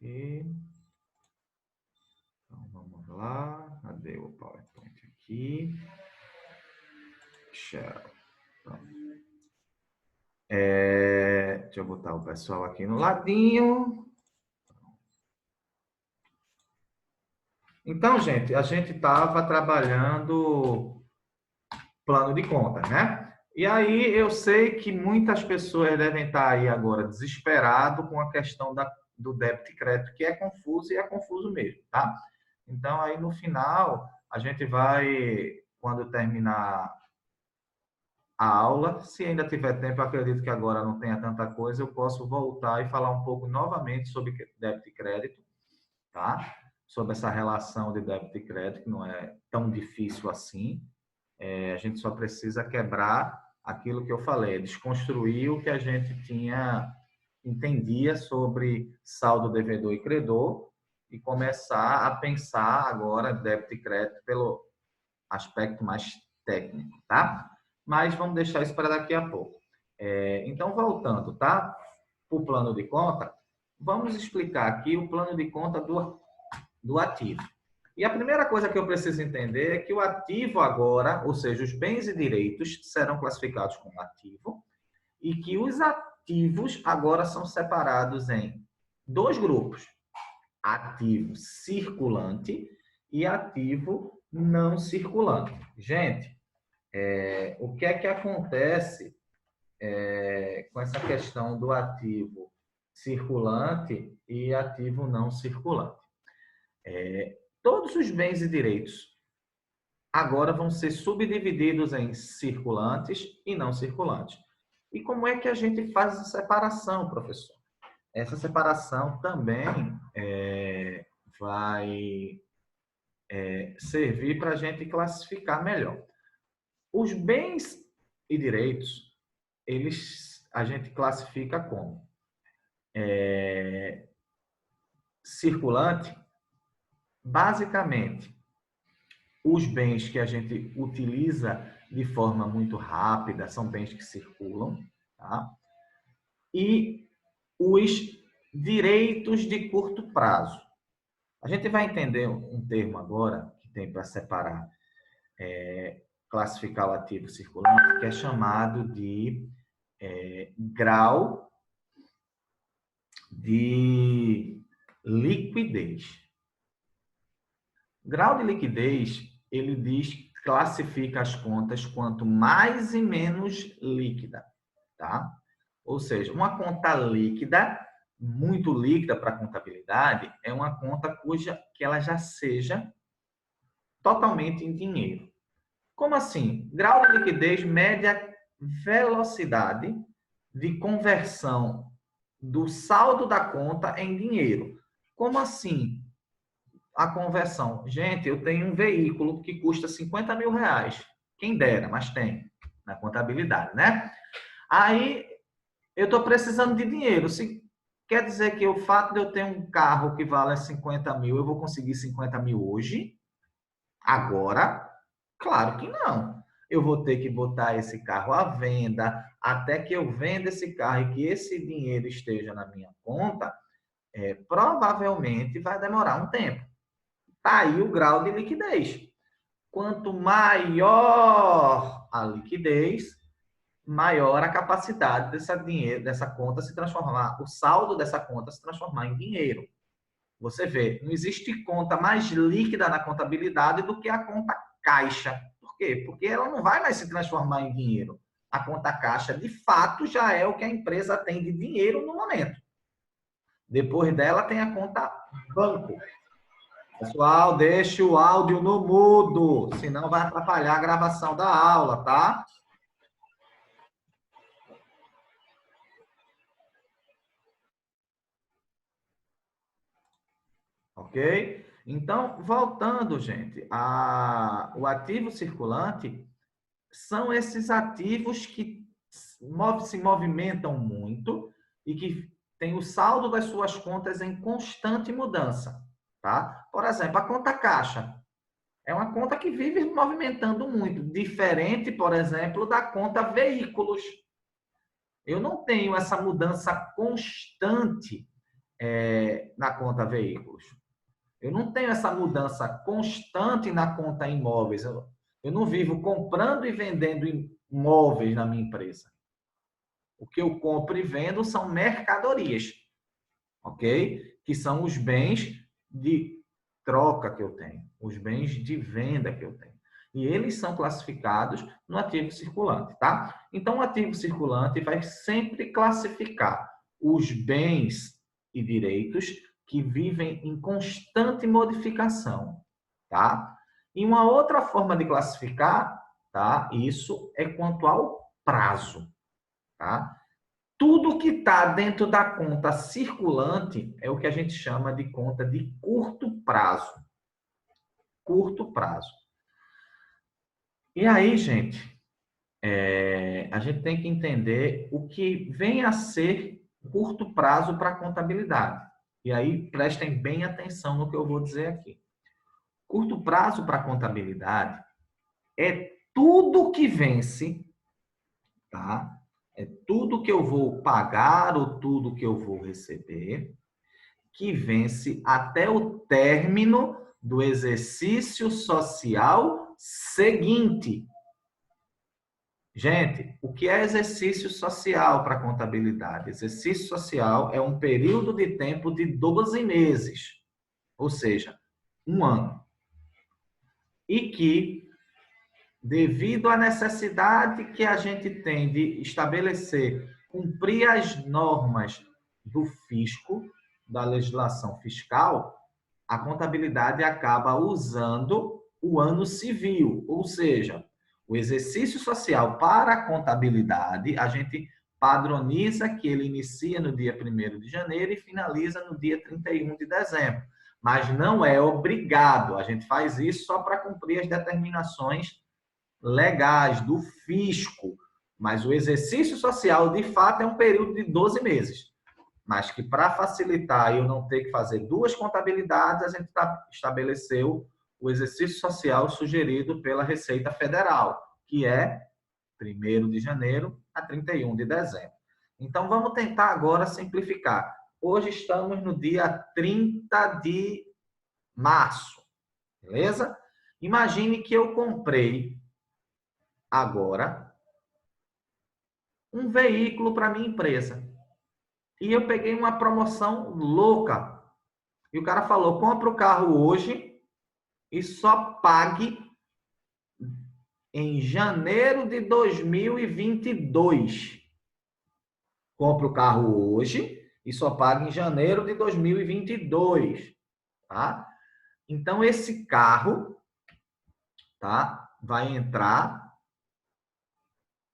E então, vamos lá. Cadê o PowerPoint aqui? Share. Deixa eu botar o pessoal aqui no ladinho. Então, gente, a gente estava trabalhando plano de contas, né? E aí eu sei que muitas pessoas devem estar aí agora desesperado com a questão do débito e crédito, que é confuso e é confuso mesmo, tá? Então, aí no final, a gente vai, quando terminar a aula, se ainda tiver tempo, eu acredito que agora não tenha tanta coisa, eu posso voltar e falar um pouco novamente sobre débito e crédito, tá? Sobre essa relação de débito e crédito, que não é tão difícil assim. A gente só precisa quebrar aquilo que eu falei, desconstruir o que a gente entendia sobre saldo devedor e credor e começar a pensar agora débito e crédito pelo aspecto mais técnico, tá? Mas vamos deixar isso para daqui a pouco. Então, voltando, tá? O plano de conta, vamos explicar aqui o plano de conta do ativo. E a primeira coisa que eu preciso entender é que o ativo agora, ou seja, os bens e direitos, serão classificados como ativo e que os ativos agora são separados em dois grupos: ativo circulante e ativo não circulante. Gente, o que é que acontece com essa questão do ativo circulante e ativo não circulante? Todos os bens e direitos agora vão ser subdivididos em circulantes e não circulantes. E como é que a gente faz essa separação, professor? Essa separação também vai servir para a gente classificar melhor. Os bens e direitos, a gente classifica como circulante, basicamente, os bens que a gente utiliza de forma muito rápida são bens que circulam, tá? E os direitos de curto prazo. A gente vai entender um termo agora que tem para separar, classificar o ativo circulante, que é chamado de grau de liquidez. Grau de liquidez, ele classifica as contas quanto mais e menos líquida, tá? Ou seja, uma conta líquida, muito líquida para a contabilidade, é uma conta que ela já seja totalmente em dinheiro. Como assim? Grau de liquidez mede a velocidade de conversão do saldo da conta em dinheiro. Como assim a conversão? Gente, eu tenho um veículo que custa 50 mil reais. Quem dera, mas tem na contabilidade, né? Aí eu estou precisando de dinheiro. Se quer dizer que o fato de eu ter um carro que vale 50 mil, eu vou conseguir 50 mil hoje? Agora? Claro que não. Eu vou ter que botar esse carro à venda, até que eu venda esse carro e que esse dinheiro esteja na minha conta, provavelmente vai demorar um tempo. Está aí o grau de liquidez. Quanto maior a liquidez, maior a capacidade dessa conta se transformar, o saldo dessa conta se transformar em dinheiro. Você vê, não existe conta mais líquida na contabilidade do que a conta caixa. Por quê? Porque ela não vai mais se transformar em dinheiro. A conta caixa, de fato, já é o que a empresa tem de dinheiro no momento. Depois dela tem a conta banco. Pessoal, deixe o áudio no mudo, senão vai atrapalhar a gravação da aula, tá? Ok? Então, voltando, gente, o ativo circulante são esses ativos que se movimentam muito e que têm o saldo das suas contas em constante mudança, tá? Por exemplo, a conta caixa é uma conta que vive movimentando muito, diferente, por exemplo, da conta veículos. Eu não tenho essa mudança constante na conta veículos. Eu não tenho essa mudança constante na conta imóveis. Eu não vivo comprando e vendendo imóveis na minha empresa. O que eu compro e vendo são mercadorias, ok? Que são os bens de troca que eu tenho, os bens de venda que eu tenho. E eles são classificados no ativo circulante, tá? Então, o ativo circulante vai sempre classificar os bens e direitos que vivem em constante modificação, tá? E uma outra forma de classificar, tá? Isso é quanto ao prazo, tá? Tudo que está dentro da conta circulante é o que a gente chama de conta de curto prazo. Curto prazo. E aí, gente, a gente tem que entender o que vem a ser curto prazo para a contabilidade. E aí, prestem bem atenção no que eu vou dizer aqui. Curto prazo para a contabilidade é tudo que vence, tá? É tudo que eu vou pagar ou tudo que eu vou receber, que vence até o término do exercício social seguinte. Gente, o que é exercício social para a contabilidade? Exercício social é um período de tempo de 12 meses, ou seja, um ano. E que, devido à necessidade que a gente tem de estabelecer, cumprir as normas do fisco, da legislação fiscal, a contabilidade acaba usando o ano civil, ou seja, o exercício social para a contabilidade, a gente padroniza que ele inicia no dia 1º de janeiro e finaliza no dia 31 de dezembro. Mas não é obrigado, a gente faz isso só para cumprir as determinações legais do fisco. Mas o exercício social, de fato, é um período de 12 meses. Mas que para facilitar eu não ter que fazer duas contabilidades, a gente estabeleceu o exercício social sugerido pela Receita Federal, que é 1º de janeiro a 31 de dezembro. Então, vamos tentar agora simplificar. Hoje estamos no dia 30 de março, beleza? Imagine que eu comprei agora um veículo para minha empresa. E eu peguei uma promoção louca. E o cara falou, compra o carro hoje e só pague em janeiro de 2022. Compre o carro hoje e só pague em janeiro de 2022, tá? Então, esse carro, tá, vai entrar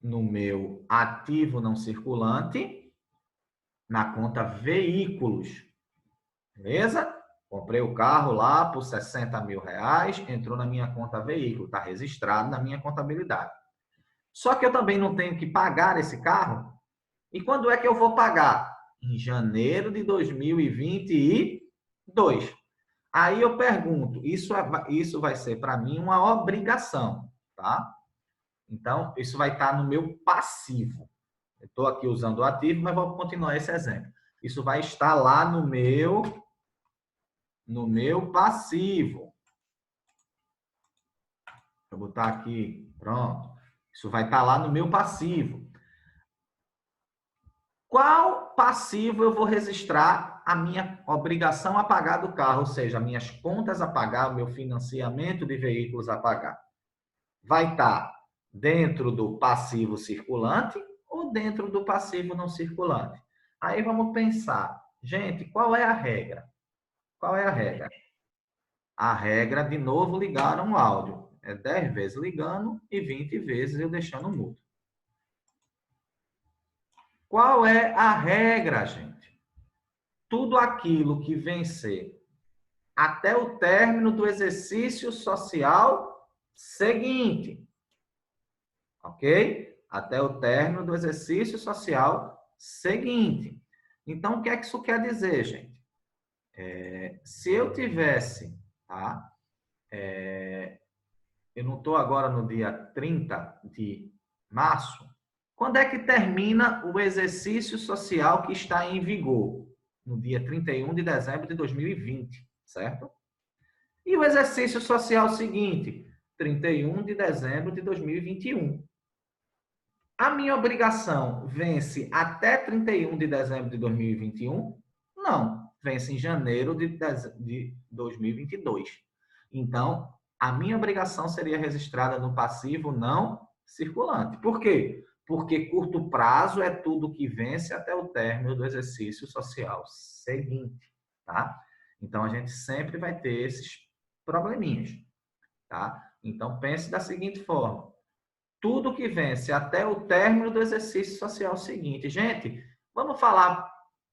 no meu ativo não circulante, na conta veículos, beleza? Comprei o carro lá por 60 mil reais, entrou na minha conta veículo, está registrado na minha contabilidade. Só que eu também não tenho que pagar esse carro. E quando é que eu vou pagar? Em janeiro de 2022. Aí eu pergunto, isso vai ser para mim uma obrigação, tá? Então, isso vai estar no meu passivo. Eu estou aqui usando o ativo, mas vou continuar esse exemplo. Isso vai estar lá no meu passivo. Vou botar aqui, pronto. Isso vai estar lá no meu passivo. Qual passivo eu vou registrar a minha obrigação a pagar do carro, ou seja, minhas contas a pagar, o meu financiamento de veículos a pagar? Vai estar dentro do passivo circulante ou dentro do passivo não circulante? Aí vamos pensar, gente, qual é a regra? Qual é a regra? A regra, de novo, ligaram o áudio. É 10 vezes ligando e 20 vezes eu deixando mudo. Qual é a regra, gente? Tudo aquilo que vencer até o término do exercício social seguinte. Ok? Até o término do exercício social seguinte. Então, o que é que isso quer dizer, gente? Se eu tivesse, tá? Eu não estou agora no dia 30 de março. Quando é que termina o exercício social que está em vigor? no dia 31 de dezembro de 2020, certo? E o exercício social seguinte, 31 de dezembro de 2021. A minha obrigação vence até 31 de dezembro de 2021? Não, vence em janeiro de 2022. Então, a minha obrigação seria registrada no passivo não circulante. Por quê? Porque curto prazo é tudo que vence até o término do exercício social seguinte, tá? Então, a gente sempre vai ter esses probleminhas, tá? Então, pense da seguinte forma: tudo que vence até o término do exercício social seguinte. Gente, vamos falar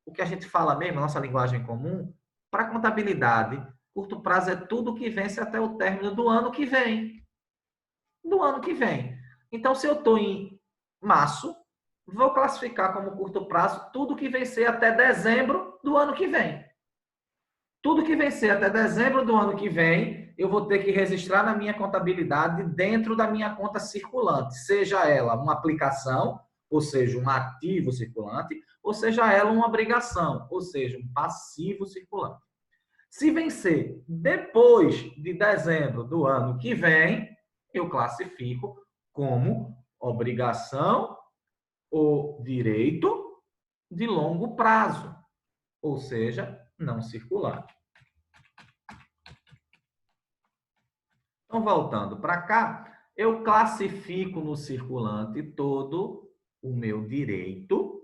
o que a gente fala mesmo, a nossa linguagem comum? Para contabilidade, curto prazo é tudo que vence até o término do ano que vem. Do ano que vem. Então, se eu estou em março, vou classificar como curto prazo tudo que vencer até dezembro do ano que vem. Tudo que vencer até dezembro do ano que vem, eu vou ter que registrar na minha contabilidade dentro da minha conta circulante, seja ela uma aplicação, ou seja, um ativo circulante, ou seja ela uma obrigação, ou seja, um passivo circulante. Se vencer depois de dezembro do ano que vem, eu classifico como obrigação ou direito de longo prazo, ou seja, não circulante. Então, voltando para cá, eu classifico no circulante todo o meu direito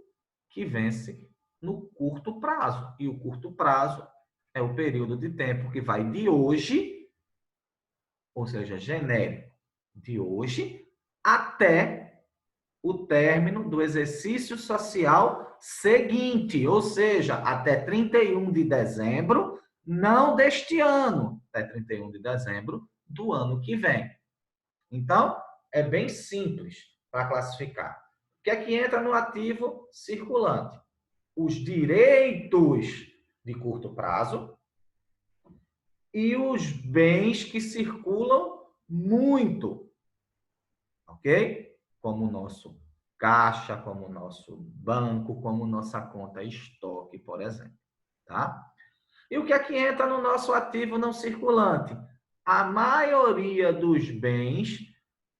que vence no curto prazo. E o curto prazo é o período de tempo que vai de hoje, ou seja, genérico, de hoje até o término do exercício social seguinte, ou seja, até 31 de dezembro, não deste ano, até 31 de dezembro do ano que vem. Então, é bem simples para classificar. O que é que entra no ativo circulante? Os direitos de curto prazo e os bens que circulam muito, ok? Como o nosso caixa, como o nosso banco, como nossa conta estoque, por exemplo, tá? E o que é que entra no nosso ativo não circulante? A maioria dos bens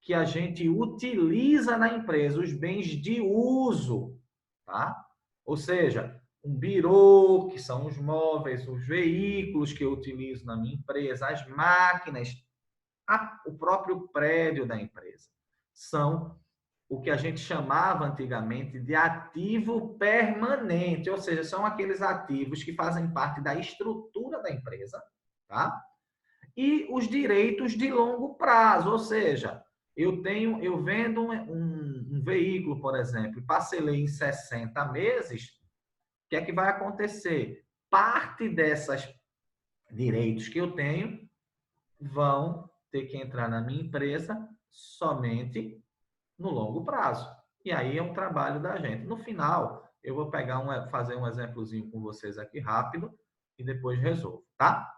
que a gente utiliza na empresa, os bens de uso, tá? Ou seja, um birô, que são os móveis, os veículos que eu utilizo na minha empresa, as máquinas, o próprio prédio da empresa. São o que a gente chamava antigamente de ativo permanente, ou seja, são aqueles ativos que fazem parte da estrutura da empresa, tá? E os direitos de longo prazo, ou seja, eu vendo um veículo, por exemplo, e parcelei em 60 meses, o que é que vai acontecer? Parte desses direitos que eu tenho vão ter que entrar na minha empresa somente no longo prazo. E aí é um trabalho da gente. No final, eu vou fazer um exemplozinho com vocês aqui rápido e depois resolvo, tá?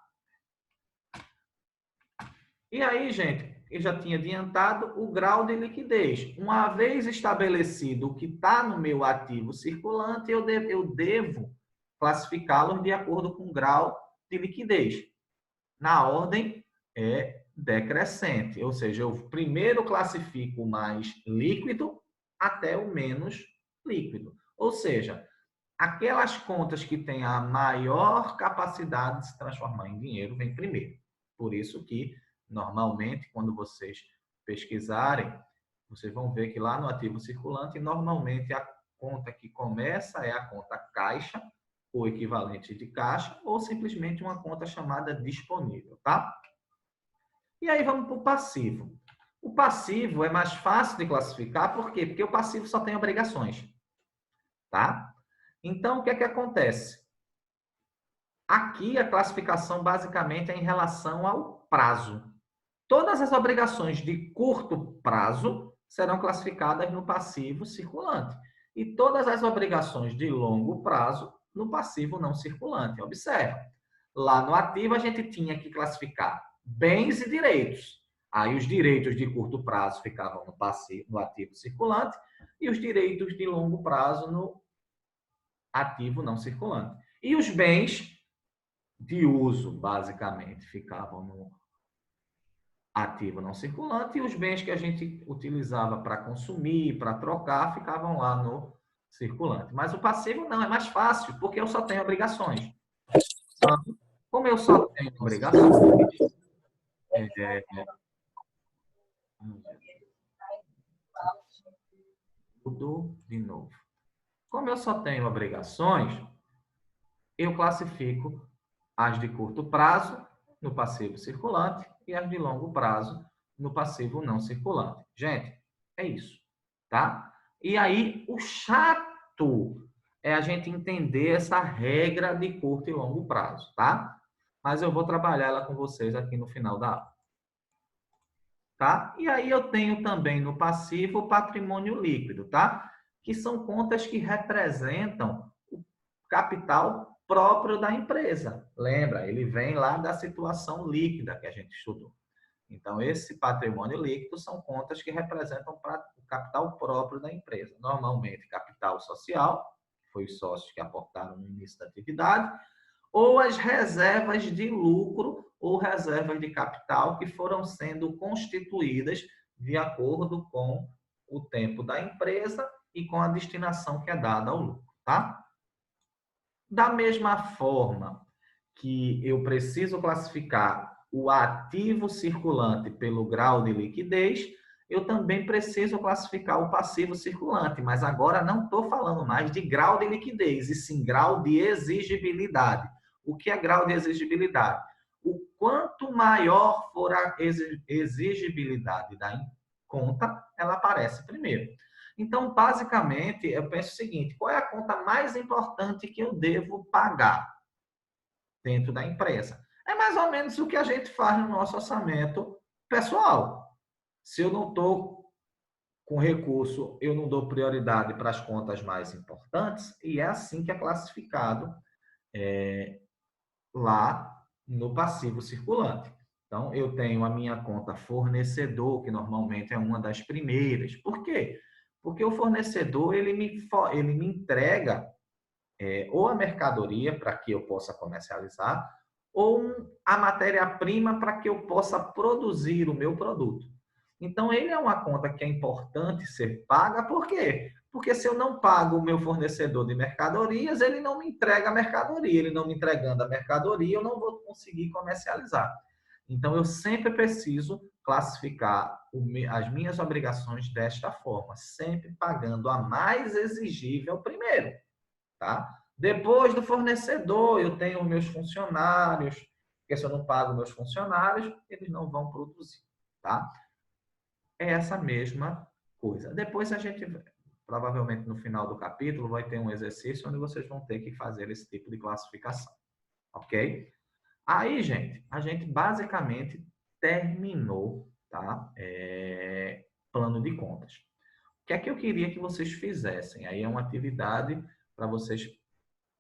E aí, gente, eu já tinha adiantado o grau de liquidez. Uma vez estabelecido o que está no meu ativo circulante, eu devo classificá-los de acordo com o grau de liquidez. Na ordem decrescente, ou seja, eu primeiro classifico o mais líquido até o menos líquido. Ou seja, aquelas contas que têm a maior capacidade de se transformar em dinheiro vem primeiro. Por isso que, normalmente, quando vocês pesquisarem, vocês vão ver que lá no ativo circulante, normalmente a conta que começa é a conta caixa, ou equivalente de caixa, ou simplesmente uma conta chamada disponível, tá? E aí vamos para o passivo. O passivo é mais fácil de classificar, por quê? Porque o passivo só tem obrigações, tá? Então, o que é que acontece? Aqui, a classificação basicamente é em relação ao prazo. Todas as obrigações de curto prazo serão classificadas no passivo circulante. E todas as obrigações de longo prazo no passivo não circulante. Observe, lá no ativo a gente tinha que classificar bens e direitos. Aí os direitos de curto prazo ficavam no passivo, no ativo circulante, e os direitos de longo prazo no ativo não circulante. E os bens de uso, basicamente, ficavam no ativo não circulante, e os bens que a gente utilizava para consumir, para trocar, ficavam lá no circulante. Mas o passivo não, é mais fácil, porque eu só tenho obrigações. Então, como eu só tenho obrigações, mudou de novo. Como eu só tenho obrigações, eu classifico as de curto prazo no passivo circulante e as de longo prazo no passivo não circulante. Gente, é isso, tá? E aí, o chato é a gente entender essa regra de curto e longo prazo, tá? Mas eu vou trabalhar ela com vocês aqui no final da aula. Tá? E aí eu tenho também no passivo o patrimônio líquido, tá? Que são contas que representam o capital próprio da empresa. Lembra? Ele vem lá da situação líquida que a gente estudou. Então, esse patrimônio líquido são contas que representam o capital próprio da empresa. Normalmente, capital social, que foi os sócios que aportaram no início da atividade, ou as reservas de lucro ou reservas de capital que foram sendo constituídas de acordo com o tempo da empresa e com a destinação que é dada ao lucro, tá? Da mesma forma que eu preciso classificar o ativo circulante pelo grau de liquidez, eu também preciso classificar o passivo circulante, mas agora não estou falando mais de grau de liquidez, e sim grau de exigibilidade. O que é grau de exigibilidade? O quanto maior for a exigibilidade da conta, ela aparece primeiro. Então, basicamente, eu penso o seguinte: qual é a conta mais importante que eu devo pagar dentro da empresa? É mais ou menos o que a gente faz no nosso orçamento pessoal. Se eu não estou com recurso, eu não dou prioridade para as contas mais importantes, e é assim que é classificado lá no passivo circulante. Então, eu tenho a minha conta fornecedor, que normalmente é uma das primeiras. Por quê? Porque o fornecedor ele me entrega ou a mercadoria para que eu possa comercializar, ou a matéria-prima para que eu possa produzir o meu produto. Então, ele é uma conta que é importante ser paga, por quê? Porque se eu não pago o meu fornecedor de mercadorias, ele não me entrega a mercadoria. Ele não me entregando a mercadoria, eu não vou conseguir comercializar. Então, eu sempre preciso classificar as minhas obrigações desta forma, sempre pagando a mais exigível primeiro, tá? Depois do fornecedor, eu tenho meus funcionários, porque se eu não pago meus funcionários, eles não vão produzir, tá? É essa mesma coisa. Depois a gente, provavelmente no final do capítulo, vai ter um exercício onde vocês vão ter que fazer esse tipo de classificação, ok? Aí, gente, a gente basicamente terminou, tá? Plano de contas. O que é que eu queria que vocês fizessem? Aí é uma atividade para vocês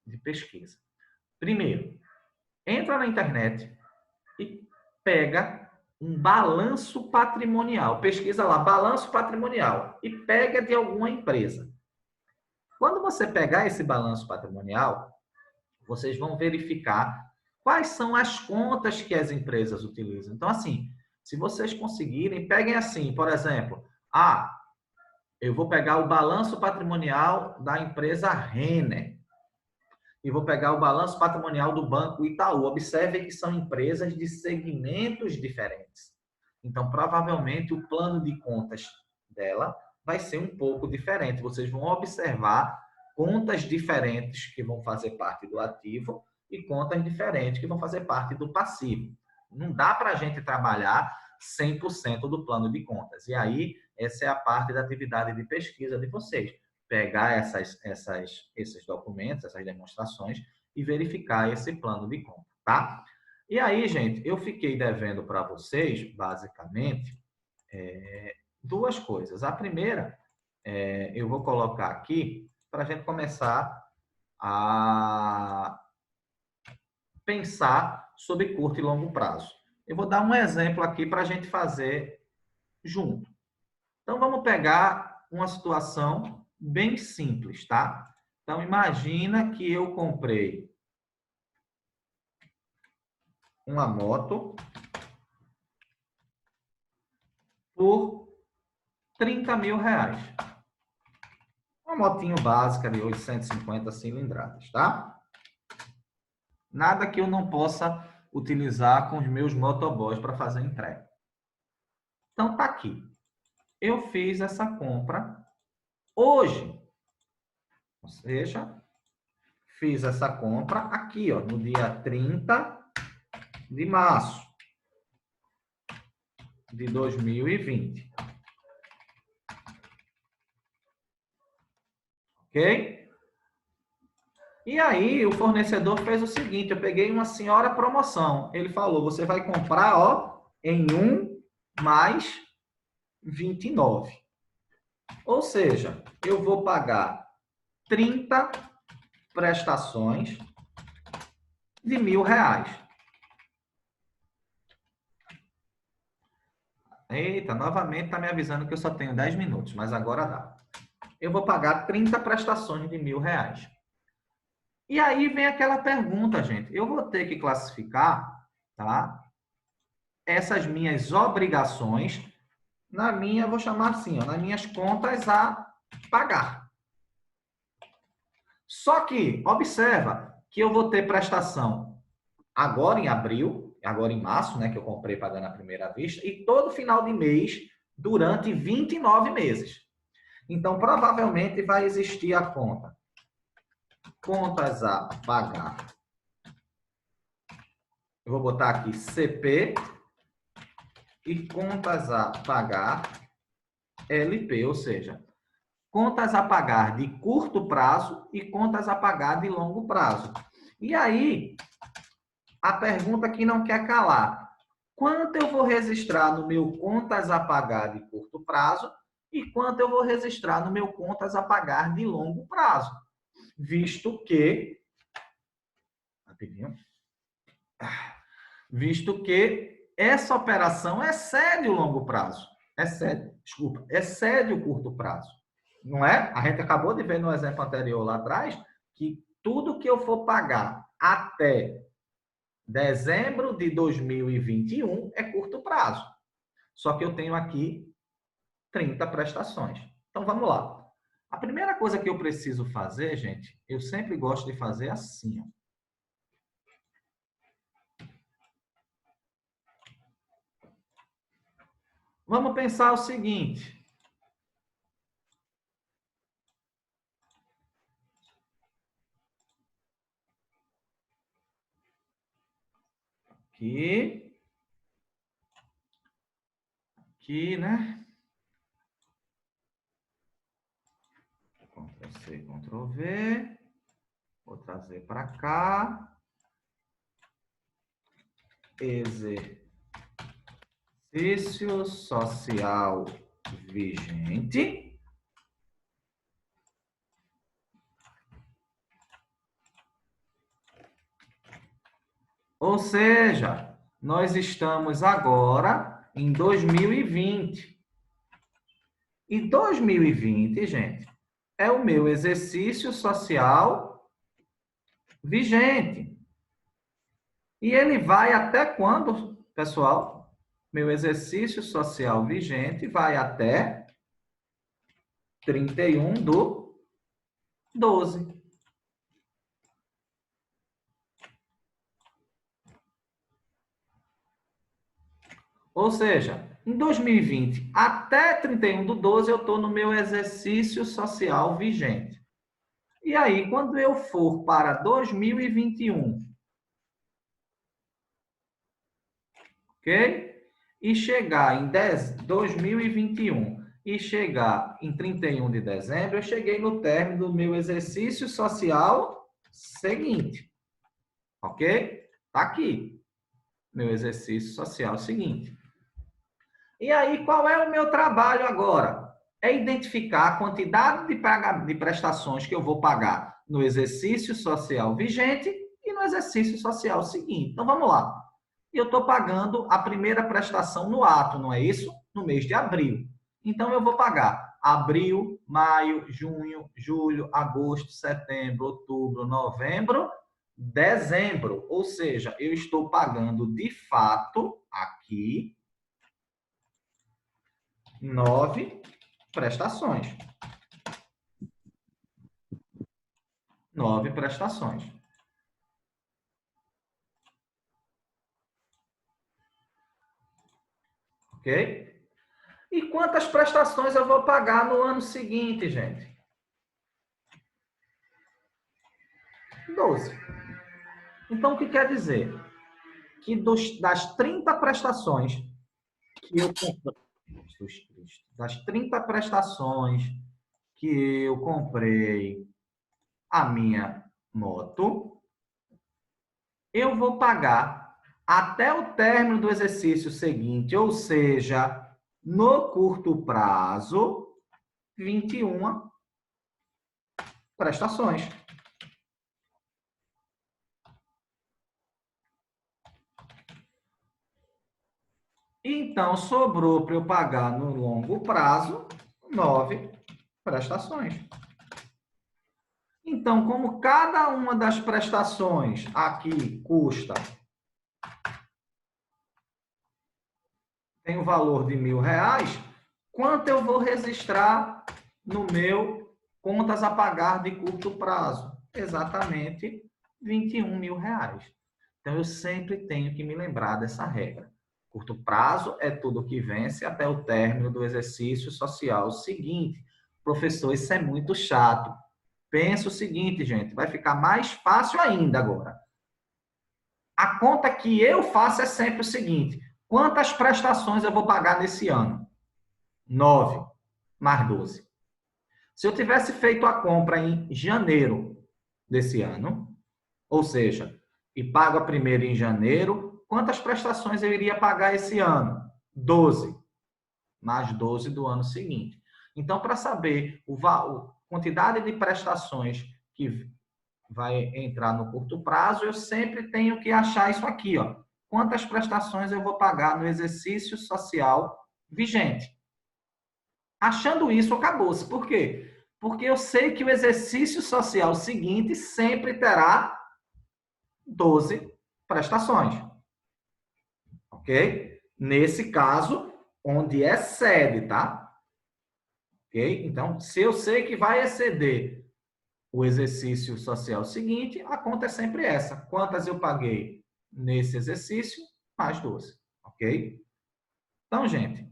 de pesquisa. Primeiro, entra na internet e pega um balanço patrimonial. Pesquisa lá, balanço patrimonial, e pega de alguma empresa. Quando você pegar esse balanço patrimonial, vocês vão verificar quais são as contas que as empresas utilizam. Então, assim, se vocês conseguirem, peguem assim, por exemplo, eu vou pegar o balanço patrimonial da empresa Renner e vou pegar o balanço patrimonial do Banco Itaú. Observe que são empresas de segmentos diferentes. Então, provavelmente, o plano de contas dela vai ser um pouco diferente. Vocês vão observar contas diferentes que vão fazer parte do ativo e contas diferentes que vão fazer parte do passivo. Não dá para a gente trabalhar 100% do plano de contas. E aí, essa é a parte da atividade de pesquisa de vocês. Pegar esses documentos, essas demonstrações e verificar esse plano de conta, tá? E aí, gente, eu fiquei devendo para vocês, basicamente, duas coisas. A primeira, eu vou colocar aqui para a gente começar a pensar sobre curto e longo prazo. Eu vou dar um exemplo aqui para a gente fazer junto. Então, vamos pegar uma situação bem simples, tá? Então, imagina que eu comprei uma moto por R$30.000. Uma motinho básica de 850 cilindradas, tá? Nada que eu não possa utilizar com os meus motoboys para fazer a entrega. Então, tá aqui. Eu fiz essa compra hoje. Ou seja, fiz essa compra aqui, ó, no dia 30 de março de 2020. Ok? E aí, o fornecedor fez o seguinte, eu peguei uma senhora promoção. Ele falou, você vai comprar, ó, em 1 mais 29. Ou seja, eu vou pagar 30 prestações de R$1.000. Eita, novamente está me avisando que eu só tenho 10 minutos, mas agora dá. Eu vou pagar 30 prestações de R$1.000. E aí vem aquela pergunta, gente. Eu vou ter que classificar, tá, essas minhas obrigações na minha, vou chamar assim, ó, nas minhas contas a pagar. Só que, observa que eu vou ter prestação agora em abril, agora em março, né, que eu comprei pagando à primeira vista, e todo final de mês durante 29 meses. Então, provavelmente vai existir a conta contas a pagar. Eu vou botar aqui CP e contas a pagar LP, ou seja, contas a pagar de curto prazo e contas a pagar de longo prazo. E aí, a pergunta que não quer calar. Quanto eu vou registrar no meu contas a pagar de curto prazo e quanto eu vou registrar no meu contas a pagar de longo prazo? Visto que... Rapidinho. Visto que essa operação excede o longo prazo. Excede o curto prazo. Não é? A gente acabou de ver no exemplo anterior lá atrás que tudo que eu for pagar até dezembro de 2021 é curto prazo. Só que eu tenho aqui 30 prestações. Então, vamos lá. A primeira coisa que eu preciso fazer, gente, eu sempre gosto de fazer assim, ó. Vamos pensar o seguinte. Aqui, né? Ctrl+C, Ctrl+V. Vou trazer para cá. Exercício social vigente. Ou seja, nós estamos agora em 2020. E 2020, gente, é o meu exercício social vigente. E ele vai até quando, pessoal? Meu exercício social vigente vai até 31/12. Ou seja, em 2020, até 31/12, eu estou no meu exercício social vigente. E aí, quando eu for para 2021, ok? E chegar em 2021 e chegar em 31 de dezembro, eu cheguei no término do meu exercício social seguinte. Ok? Tá aqui. Meu exercício social seguinte. E aí, qual é o meu trabalho agora? É identificar a quantidade de prestações que eu vou pagar no exercício social vigente e no exercício social seguinte. Então, vamos lá. Eu estou pagando a primeira prestação no ato, não é isso? No mês de abril. Então, eu vou pagar abril, maio, junho, julho, agosto, setembro, outubro, novembro dezembro, ou seja, eu estou pagando de fato aqui 9 prestações. 9 prestações. Ok? E quantas prestações eu vou pagar no ano seguinte, gente? 12. Então, o que quer dizer? Que das 30 prestações que eu das 30 prestações que eu comprei a minha moto, eu vou pagar até o término do exercício seguinte, ou seja, no curto prazo, 21 prestações. Então, sobrou para eu pagar no longo prazo 9 prestações. Então, como cada uma das prestações aqui custa, tem o valor de R$1.000, quanto eu vou registrar no meu contas a pagar de curto prazo? Exatamente R$21.000. Então, eu sempre tenho que me lembrar dessa regra. Curto prazo é tudo que vence até o término do exercício social seguinte. Professor, isso é muito chato. Pensa o seguinte, gente, vai ficar mais fácil ainda agora. A conta que eu faço é sempre o seguinte: quantas prestações eu vou pagar nesse ano? 9 mais 12. Se eu tivesse feito a compra em janeiro desse ano, ou seja, e pago a primeira em janeiro, quantas prestações eu iria pagar esse ano? 12 mais 12 do ano seguinte. Então, para saber a quantidade de prestações que vai entrar no curto prazo, eu sempre tenho que achar isso aqui, ó. Quantas prestações eu vou pagar no exercício social vigente? Achando isso, acabou-se. Por quê? Porque eu sei que o exercício social seguinte sempre terá 12 prestações. Ok? Nesse caso, onde excede, tá? Ok? Então, se eu sei que vai exceder o exercício social seguinte, a conta é sempre essa. Quantas eu paguei nesse exercício? Mais 12. Ok? Então, gente,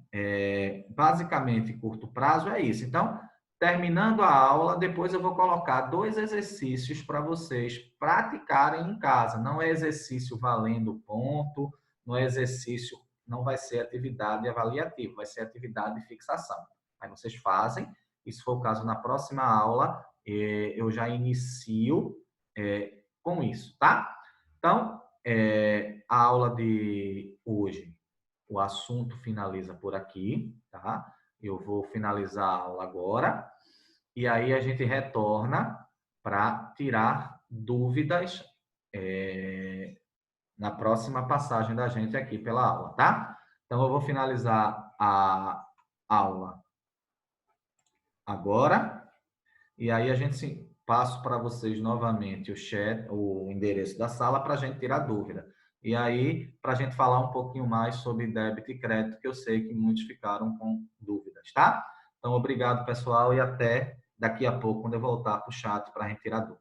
basicamente, curto prazo é isso. Então, terminando a aula, depois eu vou colocar 2 exercícios para vocês praticarem em casa. Não é exercício valendo ponto, não é exercício, não vai ser atividade avaliativa, vai ser atividade de fixação. Aí vocês fazem, e se for o caso, na próxima aula, eu já inicio com isso, tá? Então, a aula de hoje, o assunto finaliza por aqui, tá? Eu vou finalizar a aula agora e aí a gente retorna para tirar dúvidas na próxima passagem da gente aqui pela aula, tá? Então, eu vou finalizar a aula agora e aí a gente passo para vocês novamente o chat, o endereço da sala para a gente tirar dúvida. E aí, para a gente falar um pouquinho mais sobre débito e crédito, que eu sei que muitos ficaram com dúvidas, tá? Então, obrigado, pessoal, e até daqui a pouco, quando eu voltar para o chat para a gente tirar dúvida.